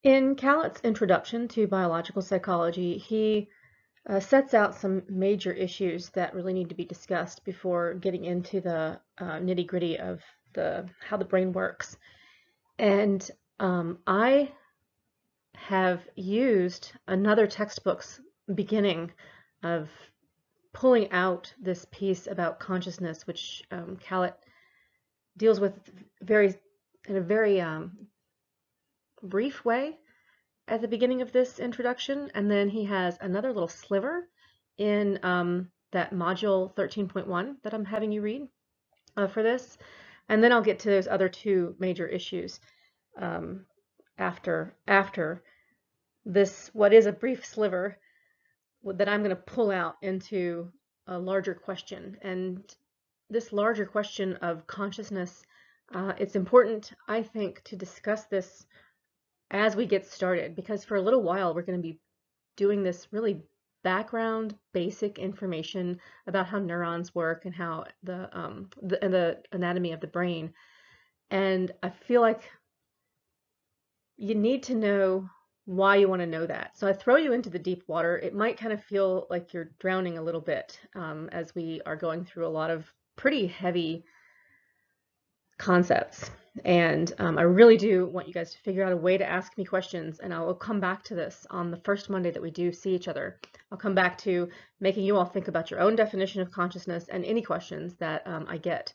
In Callett's introduction to biological psychology, he sets out some major issues that really need to be discussed before getting into the nitty-gritty of how the brain works. And I have used another textbook's beginning of pulling out this piece about consciousness, which Callett deals with in a very brief way at the beginning of this introduction, and then he has another little sliver in that module 13.1 that I'm having you read for this, and then I'll get to those other two major issues after this, what is a brief sliver that I'm going to pull out into a larger question. And this larger question of consciousness, it's important, I think, to discuss this as we get started, because for a little while we're going to be doing this really background basic information about how neurons work and how the anatomy of the brain. And I feel like you need to know why you want to know that. So I throw you into the deep water. It might kind of feel like you're drowning a little bit as we are going through a lot of pretty heavy concepts. And I really do want you guys to figure out a way to ask me questions, and I will come back to this on the first Monday that we do see each other. I'll come back to making you all think about your own definition of consciousness and any questions that I get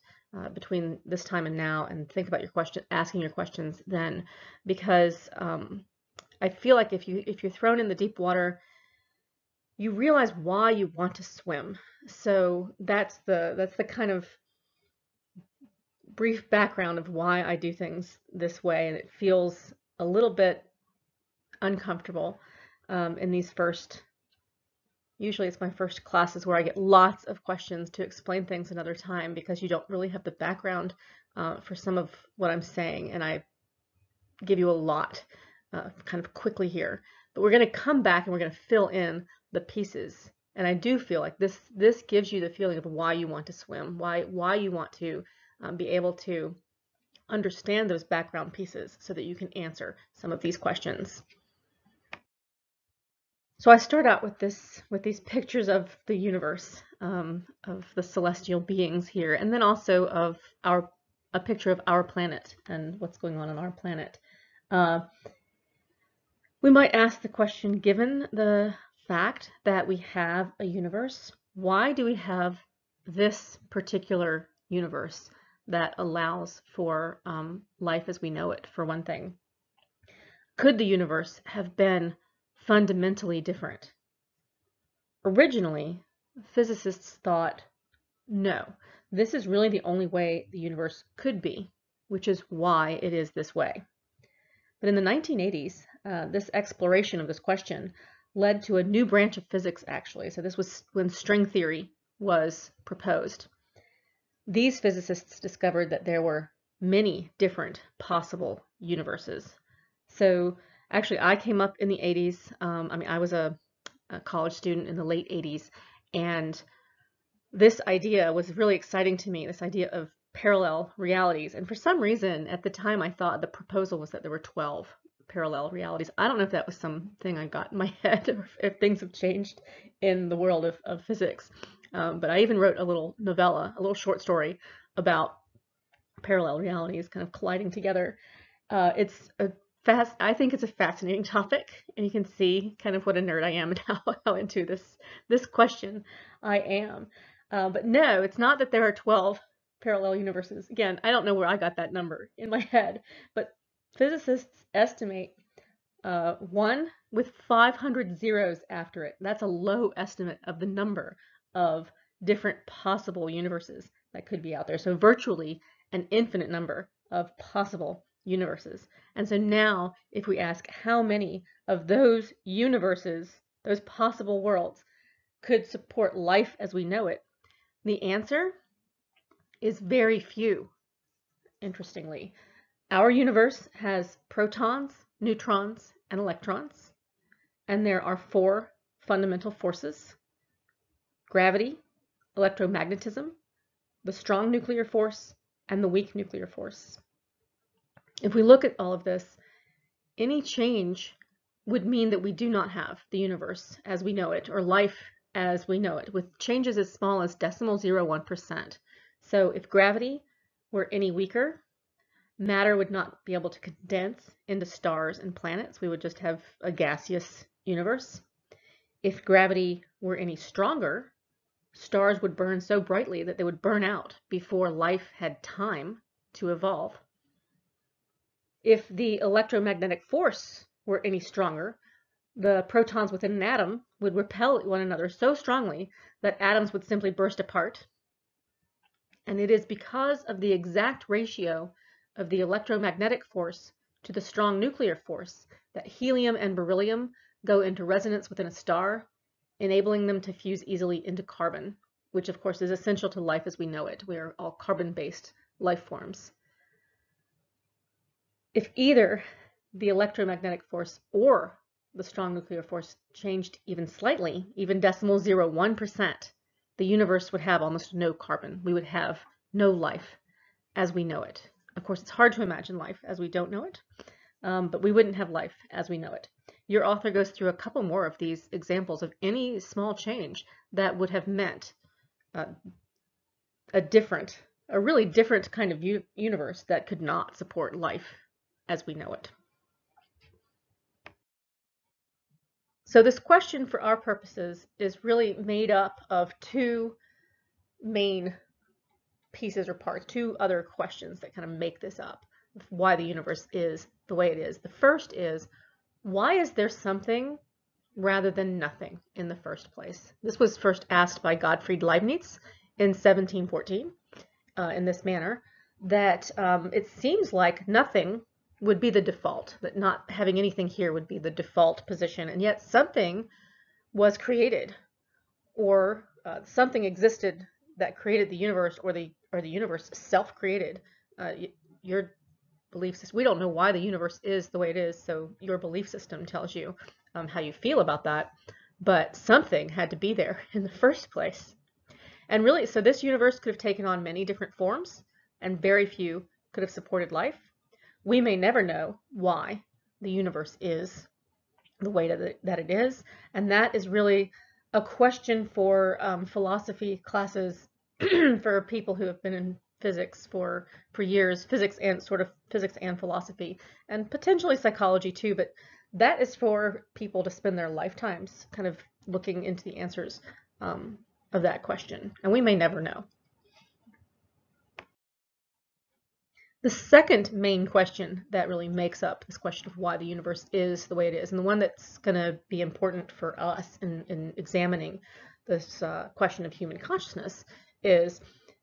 between this time and now, and think about your asking your questions then, because I feel like if you're thrown in the deep water, you realize why you want to swim. So that's the kind of brief background of why I do things this way, and it feels a little bit uncomfortable in these usually it's my first classes where I get lots of questions to explain things another time, because you don't really have the background for some of what I'm saying, and I give you a lot kind of quickly here. But we're going to come back and we're going to fill in the pieces, and I do feel like this gives you the feeling of why you want to swim, why you want to be able to understand those background pieces so that you can answer some of these questions. So I start out with these pictures of the universe, of the celestial beings here, and then also of a picture of our planet and what's going on our planet. We might ask the question, given the fact that we have a universe, why do we have this particular universe that allows for life as we know it, for one thing? Could the universe have been fundamentally different? Originally, physicists thought, no, this is really the only way the universe could be, which is why it is this way. But in the 1980s, this exploration of this question led to a new branch of physics, actually. So this was when string theory was proposed. These physicists discovered that there were many different possible universes. So actually, I came up in the 80s. I was a college student in the late 80s, and this idea was really exciting to me, this idea of parallel realities. And for some reason, at the time, I thought the proposal was that there were 12 parallel realities. I don't know if that was something I got in my head, or if things have changed in the world of physics. But I even wrote a little novella, a little short story about parallel realities kind of colliding together. I think it's a fascinating topic, and you can see kind of what a nerd I am and how into this question I am. But no, it's not that there are 12 parallel universes. Again, I don't know where I got that number in my head, but physicists estimate one with 500 zeros after it. That's a low estimate of the number of different possible universes that could be out there. So virtually an infinite number of possible universes. And so now, if we ask how many of those universes, those possible worlds, could support life as we know it, the answer is very few, interestingly. Our universe has protons, neutrons, and electrons, and there are 4 fundamental forces: gravity, electromagnetism, the strong nuclear force, and the weak nuclear force. If we look at all of this, any change would mean that we do not have the universe as we know it, or life as we know it, with changes as small as 0.01%. So if gravity were any weaker, matter would not be able to condense into stars and planets. We would just have a gaseous universe. If gravity were any stronger, stars would burn so brightly that they would burn out before life had time to evolve. If the electromagnetic force were any stronger, the protons within an atom would repel one another so strongly that atoms would simply burst apart. And it is because of the exact ratio of the electromagnetic force to the strong nuclear force that helium and beryllium go into resonance within a star, enabling them to fuse easily into carbon, which of course is essential to life as we know it. We are all carbon-based life forms. If either the electromagnetic force or the strong nuclear force changed even slightly, even 0.01%, the universe would have almost no carbon. We would have no life as we know it. Of course, it's hard to imagine life as we don't know it, but we wouldn't have life as we know it. Your author goes through a couple more of these examples of any small change that would have meant a really different kind of universe that could not support life as we know it. So this question for our purposes is really made up of two main pieces or parts, two other questions that kind of make this up, why the universe is the way it is. The first is, why is there something rather than nothing in the first place? This was first asked by Gottfried Leibniz in 1714 in this manner, that it seems like nothing would be the default, that not having anything here would be the default position, and yet something was created, or something existed that created the universe, or the universe self-created. Your belief system, we don't know why the universe is the way it is, so your belief system tells you how you feel about that, but something had to be there in the first place. And really, so this universe could have taken on many different forms, and very few could have supported life. We may never know why the universe is the way that it is, and that is really a question for philosophy classes for people who have been in physics for years, physics and philosophy, and potentially psychology too, but that is for people to spend their lifetimes kind of looking into the answers of that question, and we may never know. The second main question that really makes up this question of why the universe is the way it is, and the one that's going to be important for us in examining this question of human consciousness, is,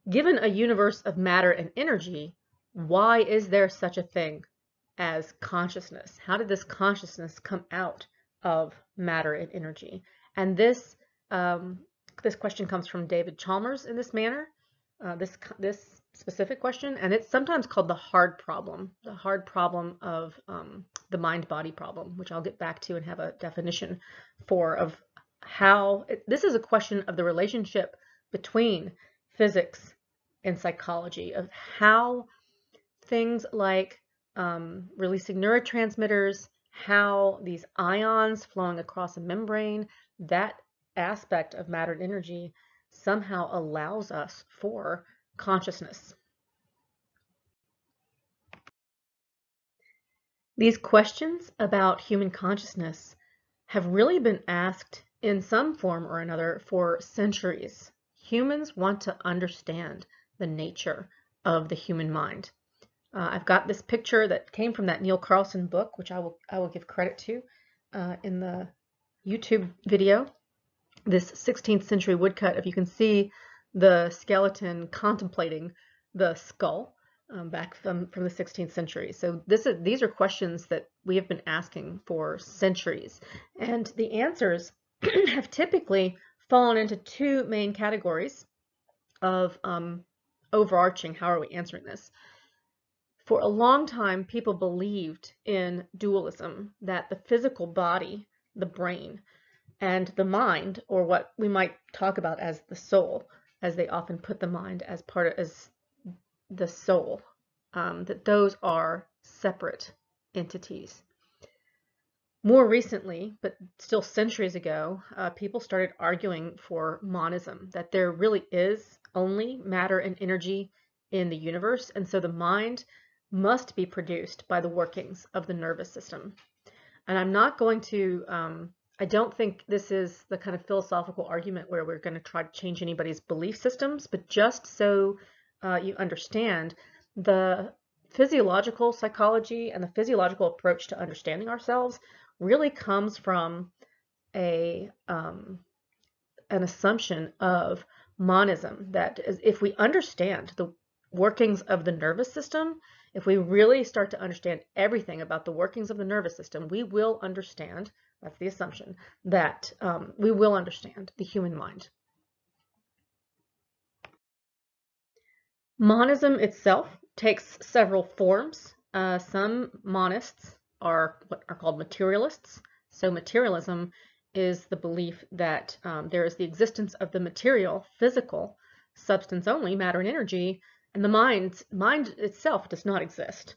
given a universe of matter and energy, why is there such a thing as consciousness? How did this consciousness come out of matter and energy? And this question comes from David Chalmers in this manner, this specific question, and it's sometimes called the hard problem of the mind-body problem, which I'll get back to and have a definition for, of how this is a question of the relationship between physics and psychology, of how things like releasing neurotransmitters, how these ions flowing across a membrane, that aspect of matter and energy somehow allows us for consciousness. These questions about human consciousness have really been asked in some form or another for centuries. Humans want to understand the nature of the human mind. I've got this picture that came from that Neil Carlson book, which I will give credit to in the YouTube video. This 16th century woodcut, if you can see the skeleton contemplating the skull back from the 16th century. So these are questions that we have been asking for centuries, and the answers have typically fallen into two main categories of overarching, how are we answering this? For a long time, people believed in dualism, that the physical body, the brain, and the mind, or what we might talk about as the soul, as they often put the mind as the soul, that those are separate entities. More recently, but still centuries ago, people started arguing for monism, that there really is only matter and energy in the universe, and so the mind must be produced by the workings of the nervous system. And I'm not going to, I don't think this is the kind of philosophical argument where we're going to try to change anybody's belief systems, but just so you understand the physiological psychology and the physiological approach to understanding ourselves really comes from an assumption of monism, that if we understand the workings of the nervous system, if we really start to understand everything about the workings of the nervous system, we will understand, that's the assumption, that we will understand the human mind. Monism itself takes several forms. Some monists are what are called materialists. So materialism is the belief that there is the existence of the material, physical substance only, matter and energy, and the mind itself does not exist.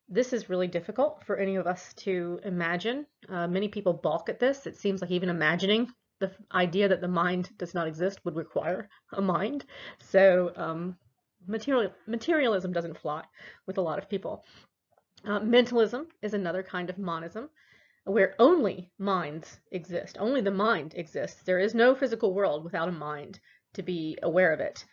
This is really difficult for any of us to imagine. Many people balk at this. It seems like even imagining the idea that the mind does not exist would require a mind. So materialism doesn't fly with a lot of people. Mentalism is another kind of monism, where only minds exist. Only the mind exists. There is no physical world without a mind to be aware of it.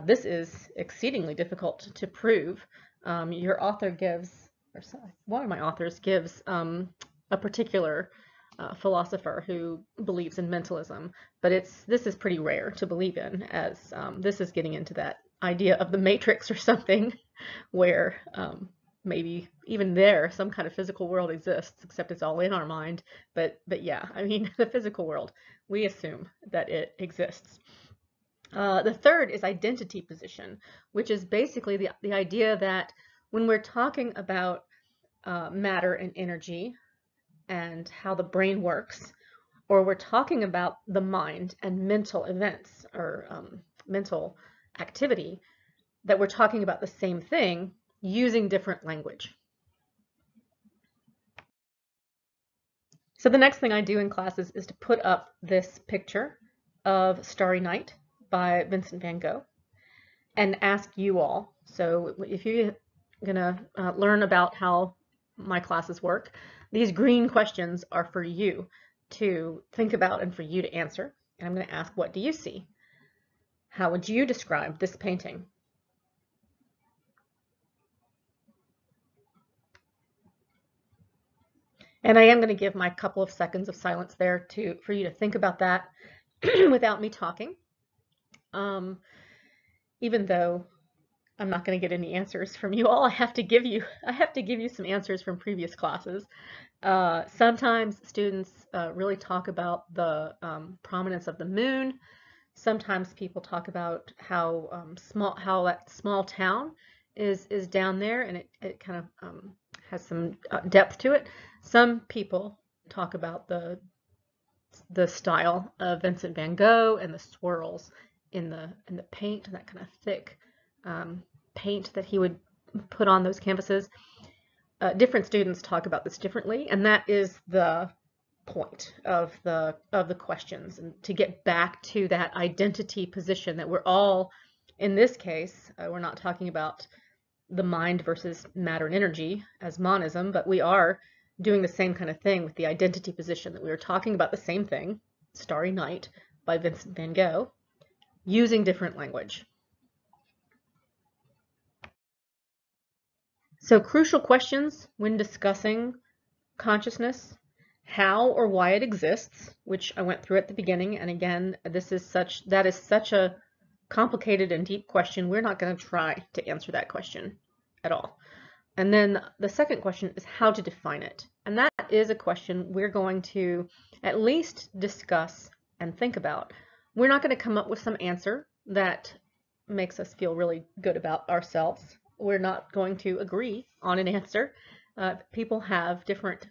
This is exceedingly difficult to prove. Your author gives, or one of my authors gives a particular philosopher who believes in mentalism, but this is pretty rare to believe in, as this is getting into that idea of the matrix or something, where maybe even there some kind of physical world exists, except it's all in our mind. But yeah, I mean, the physical world, we assume that it exists. The third is identity position, which is basically the idea that when we're talking about matter and energy and how the brain works, or we're talking about the mind and mental events or mental activity, that we're talking about the same thing using different language. So the next thing I do in classes is to put up this picture of Starry Night by Vincent van Gogh and ask you all. So if you're gonna learn about how my classes work, these green questions are for you to think about and for you to answer. And I'm going to ask, what do you see? How would you describe this painting? And I am going to give my couple of seconds of silence there for you to think about that without me talking. Even though I'm not going to get any answers from you all, I have to give you some answers from previous classes. Sometimes students really talk about the prominence of the moon. Sometimes people talk about how that small town is down there, and it kind of has some depth to it. Some people talk about the style of Vincent van Gogh and the swirls in the paint, that kind of thick paint that he would put on those canvases. Different students talk about this differently, and that is the point of the questions, and to get back to that identity position that we're all, in this case, we're not talking about the mind versus matter and energy as monism, but we are doing the same kind of thing with the identity position, that we were talking about the same thing, Starry Night by Vincent van Gogh, using different language. So crucial questions when discussing consciousness: how or why it exists, which I went through at the beginning, and again, that is such a complicated and deep question, we're not going to try to answer that question at all. And then the second question is how to define it. And that is a question we're going to at least discuss and think about. We're not going to come up with some answer that makes us feel really good about ourselves. We're not going to agree on an answer. People have different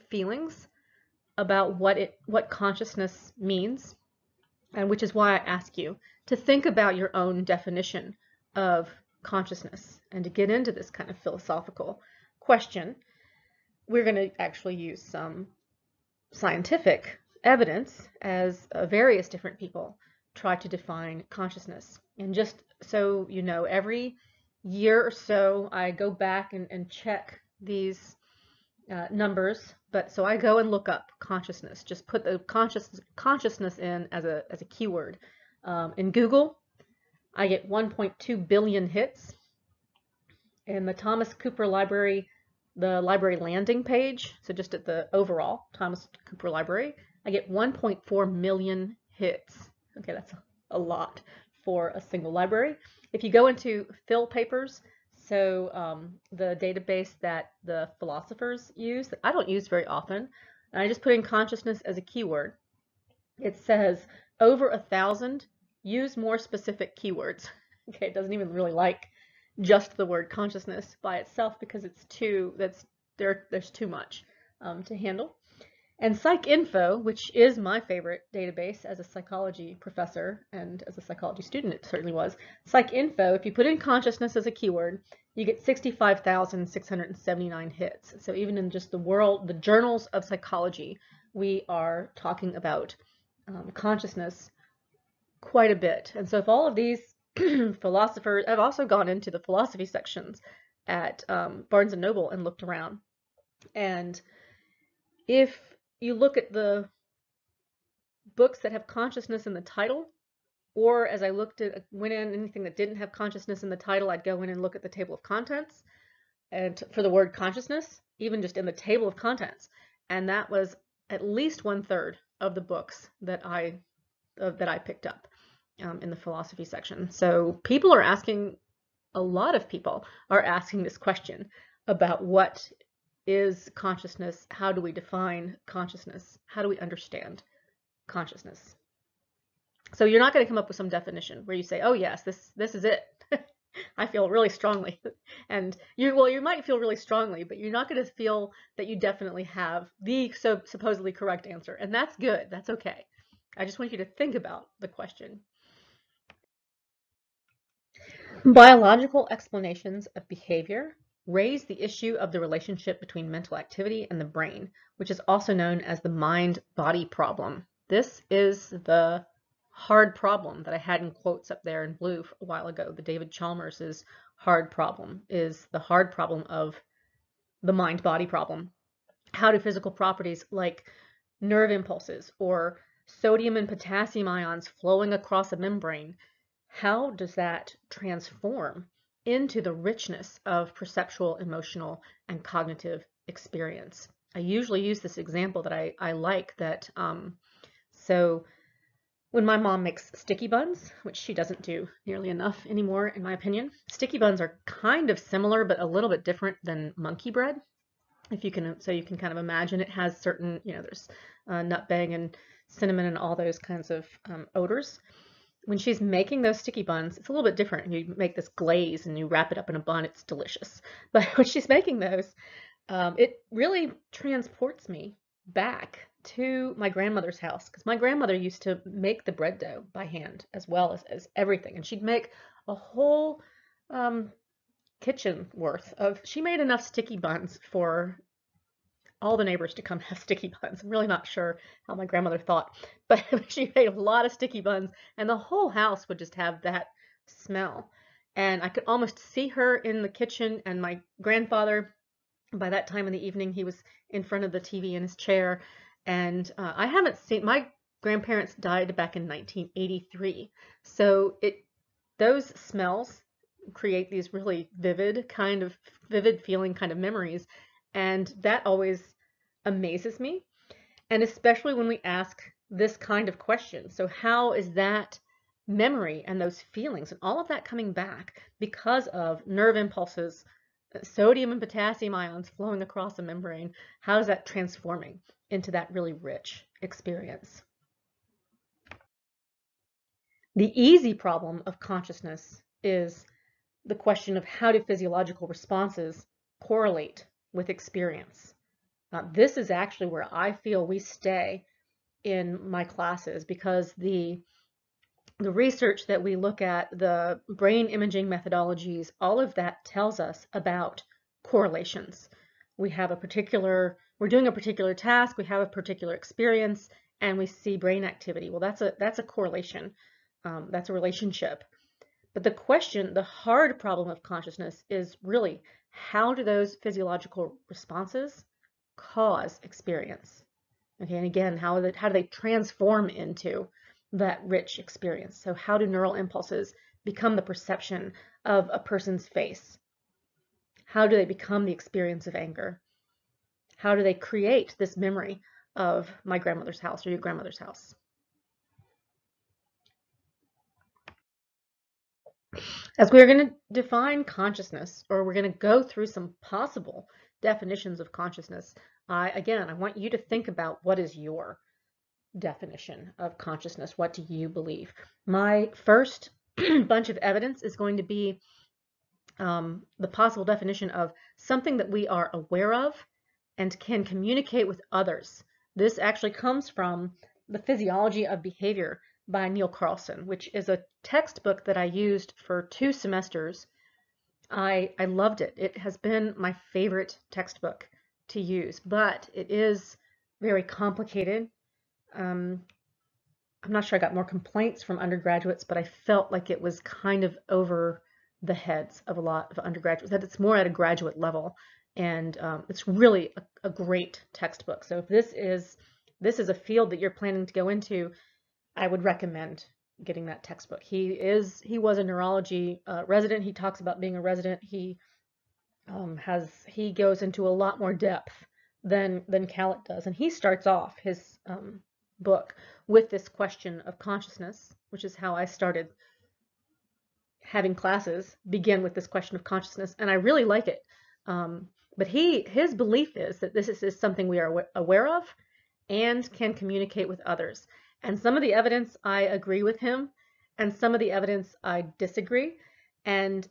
feelings about what consciousness means, and which is why I ask you to think about your own definition of consciousness and to get into this kind of philosophical question. we're going to actually use some scientific evidence as various different people try to define consciousness. And just so you know, every year or so I go back and check these numbers, but so I go and look up consciousness, just put the consciousness in as a keyword. In Google, I get 1.2 billion hits. In the Thomas Cooper Library, the library landing page, so just at the overall Thomas Cooper Library, I get 1.4 million hits. Okay, that's a lot for a single library. If you go into Phil Papers, so the database that the philosophers use, that I don't use very often, and I just put in consciousness as a keyword, it says over 1,000, use more specific keywords. Okay, it doesn't even really like just the word consciousness by itself because it's there's too much to handle. And PSYC460, which is my favorite database as a psychology professor and as a psychology student, it certainly was. PSYC460, if you put in consciousness as a keyword, you get 65,679 hits. So even in just the journals of psychology, we are talking about consciousness quite a bit. And so if all of these philosophers, I've also gone into the philosophy sections at Barnes & Noble and looked around. And if you look at the books that have consciousness in the title, or as I went in anything that didn't have consciousness in the title, I'd go in and look at the table of contents and for the word consciousness, even just in the table of contents. And that was at least 1/3 of the books that I picked up in the philosophy section. So people are asking, a lot of people are asking this question about what is consciousness? How do we define consciousness? How do we understand consciousness? So you're not going to come up with some definition where you say, oh yes, this is it. I feel really strongly. And you might feel really strongly, but you're not going to feel that you definitely have the supposedly correct answer. And that's good. That's okay. I just want you to think about the question. Biological explanations of behavior raise the issue of the relationship between mental activity and the brain, which is also known as the mind-body problem. This is the hard problem that I had in quotes up there in blue a while ago. The David Chalmers's hard problem is the hard problem of the mind-body problem. How do physical properties like nerve impulses or sodium and potassium ions flowing across a membrane, how does that transform into the richness of perceptual, emotional, and cognitive experience? I usually use this example that I like that, so when my mom makes sticky buns, which she doesn't do nearly enough anymore, in my opinion, sticky buns are kind of similar, but a little bit different than monkey bread. So you can kind of imagine it has certain, there's nutmeg and cinnamon and all those kinds of odors. When she's making those sticky buns, it's a little bit different. You make this glaze and you wrap it up in a bun. It's delicious. But when she's making those, it really transports me back to my grandmother's house, because my grandmother used to make the bread dough by hand as well as everything. And she'd make a whole kitchen worth of, she made enough sticky buns for all the neighbors to come have sticky buns. I'm really not sure how my grandmother thought, but she made a lot of sticky buns and the whole house would just have that smell. And I could almost see her in the kitchen, and my grandfather, by that time in the evening, he was in front of the TV in his chair. And I haven't seen, my grandparents died back in 1983. So those smells create these really vivid feeling kind of memories. And that always amazes me. And especially when we ask this kind of question. So how is that memory and those feelings and all of that coming back because of nerve impulses, sodium and potassium ions flowing across a membrane? How is that transforming into that really rich experience? The easy problem of consciousness is the question of how do physiological responses correlate with experience. This is actually where I feel we stay in my classes, because the research that we look at, the brain imaging methodologies, all of that tells us about correlations. we're doing a particular task, we have a particular experience, and we see brain activity. Well, that's a correlation. That's a relationship. But the hard problem of consciousness is really, how do those physiological responses cause experience? Okay, and again, how do they transform into that rich experience? So how do neural impulses become the perception of a person's face? How do they become the experience of anger? How do they create this memory of my grandmother's house or your grandmother's house? As we're going to define consciousness, or we're going to go through some possible definitions of consciousness, again, I want you to think about, what is your definition of consciousness? What do you believe? My first bunch of evidence is going to be the possible definition of something that we are aware of and can communicate with others. This actually comes from The Physiology of Behavior by Neil Carlson, which is a textbook that I used for 2 semesters. I loved it. It has been my favorite textbook to use, but it is very complicated. I'm not sure I got more complaints from undergraduates, but I felt like it was kind of over the heads of a lot of undergraduates, that it's more at a graduate level. And it's really a great textbook. So if this is a field that you're planning to go into, I would recommend getting that textbook. He was a neurology resident. He talks about being a resident. He goes into a lot more depth than Calit does, and he starts off his book with this question of consciousness, which is how I started having classes begin with this question of consciousness, and I really like it. But his belief is that this is something we are aware of and can communicate with others. And some of the evidence I agree with him, and some of the evidence I disagree. And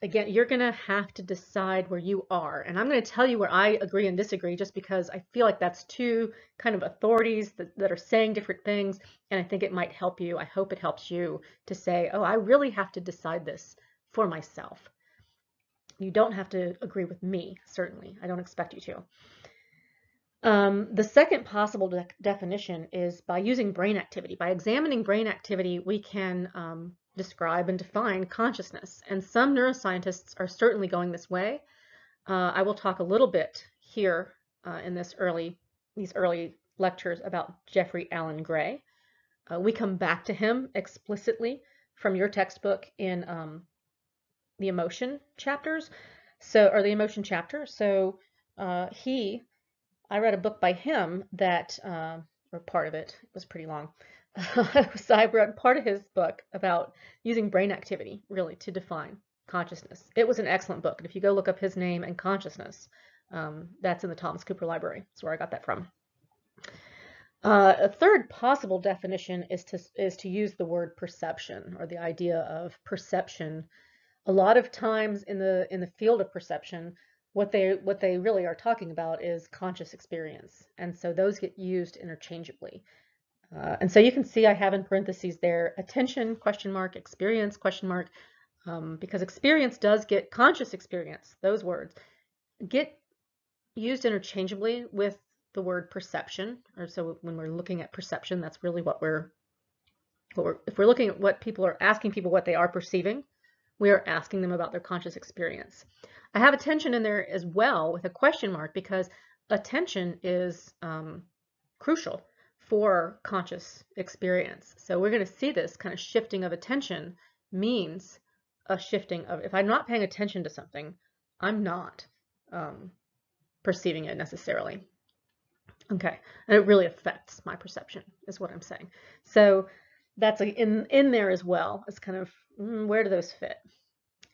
again, you're going to have to decide where you are. And I'm going to tell you where I agree and disagree, just because I feel like that's 2 kind of authorities that are saying different things. And I think it might help you. I hope it helps you to say, oh, I really have to decide this for myself. You don't have to agree with me, certainly. I don't expect you to. The second possible definition is by using brain activity. By examining brain activity, we can describe and define consciousness. And some neuroscientists are certainly going this way. I will talk a little bit here in these early lectures about Jeffrey Alan Gray. We come back to him explicitly from your textbook in the emotion chapters, or the emotion chapter. So I read a book by him that, or part of it was pretty long. So I read part of his book about using brain activity, really, to define consciousness. It was an excellent book. And if you go look up his name and consciousness, that's in the Thomas Cooper Library. That's where I got that from. A third possible definition is to use the word perception, or the idea of perception. A lot of times in the field of perception, what they really are talking about is conscious experience, and so those get used interchangeably. And so you can see I have in parentheses there attention question mark, experience question mark, because experience does get conscious experience. Those words get used interchangeably with the word perception, or so when we're looking at perception, that's really what we're if we're looking at what people are asking people what they are perceiving, we are asking them about their conscious experience. I have attention in there as well with a question mark, because attention is crucial for conscious experience. So we're going to see this kind of shifting of attention means a shifting of, if I'm not paying attention to something, I'm not perceiving it necessarily. Okay, and it really affects my perception, is what I'm saying. So that's in there as well. It's kind of, where do those fit?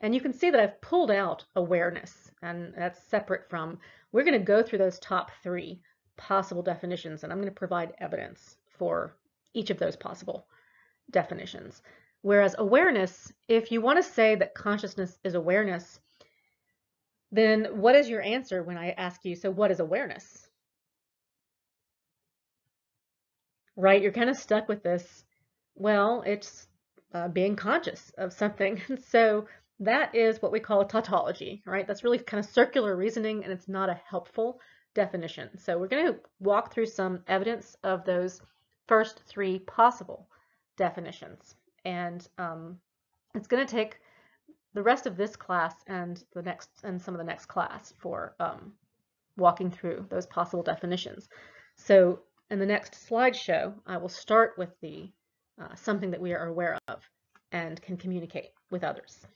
And you can see that I've pulled out awareness, and that's separate from, we're going to go through those top 3 possible definitions, and I'm going to provide evidence for each of those possible definitions. Whereas awareness, if you want to say that consciousness is awareness, then what is your answer when I ask you, so what is awareness? Right? You're kind of stuck with this. Well, it's being conscious of something. So That is what we call a tautology, right? That's really kind of circular reasoning, and it's not a helpful definition. So we're going to walk through some evidence of those first three possible definitions. And it's going to take the rest of this class and the next and some of the next class for walking through those possible definitions. So in the next slideshow, I will start with the something that we are aware of and can communicate with others.